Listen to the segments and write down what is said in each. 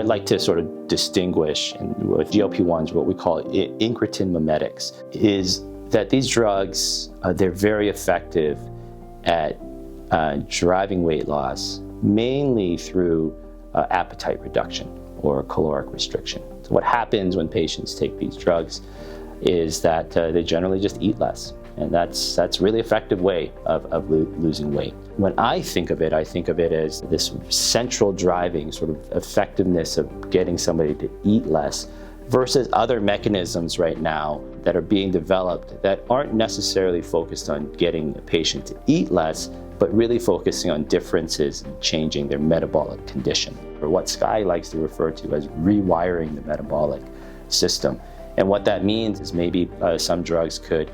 I'd like to sort of distinguish with GLP-1s, what we call incretin mimetics, is that these drugs, they're very effective at driving weight loss, mainly through appetite reduction or caloric restriction. So what happens when patients take these drugs is that they generally just eat less. And that's a really effective way of losing weight. When I think of it as this central driving sort of effectiveness of getting somebody to eat less versus other mechanisms right now that are being developed that aren't necessarily focused on getting a patient to eat less, but really focusing on differences in changing their metabolic condition, or what Skye likes to refer to as rewiring the metabolic system. And what that means is maybe some drugs could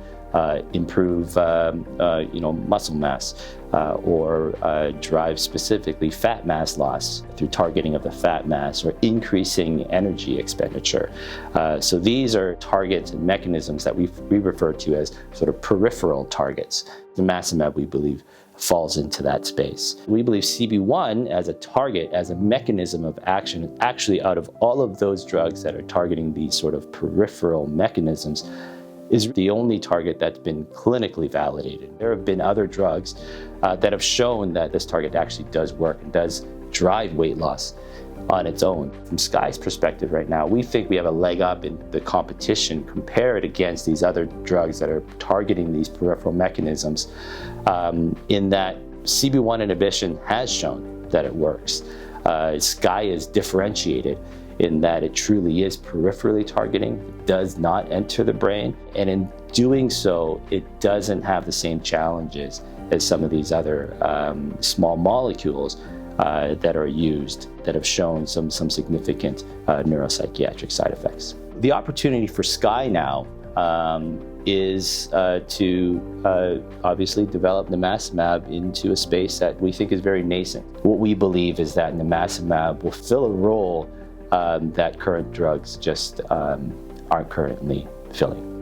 improve muscle mass or drive specifically fat mass loss through targeting of the fat mass or increasing energy expenditure. So these are targets and mechanisms that we refer to as sort of peripheral targets. Nimacimab, we believe, falls into that space. We believe CB1 as a target, as a mechanism of action, actually out of all of those drugs that are targeting these sort of peripheral mechanisms, is the only target that's been clinically validated. There have been other drugs that have shown that this target actually does work and does drive weight loss on its own. From Skye's perspective right now, we think we have a leg up in the competition compared against these other drugs that are targeting these peripheral mechanisms, in that CB1 inhibition has shown that it works. Skye is differentiated in that it truly is peripherally targeting, it does not enter the brain, and in doing so, it doesn't have the same challenges as some of these other small molecules that are used that have shown some significant neuropsychiatric side effects. The opportunity for Skye now is to obviously develop Nimacimab into a space that we think is very nascent. What we believe is that Nimacimab will fill a role that current drugs just aren't currently filling.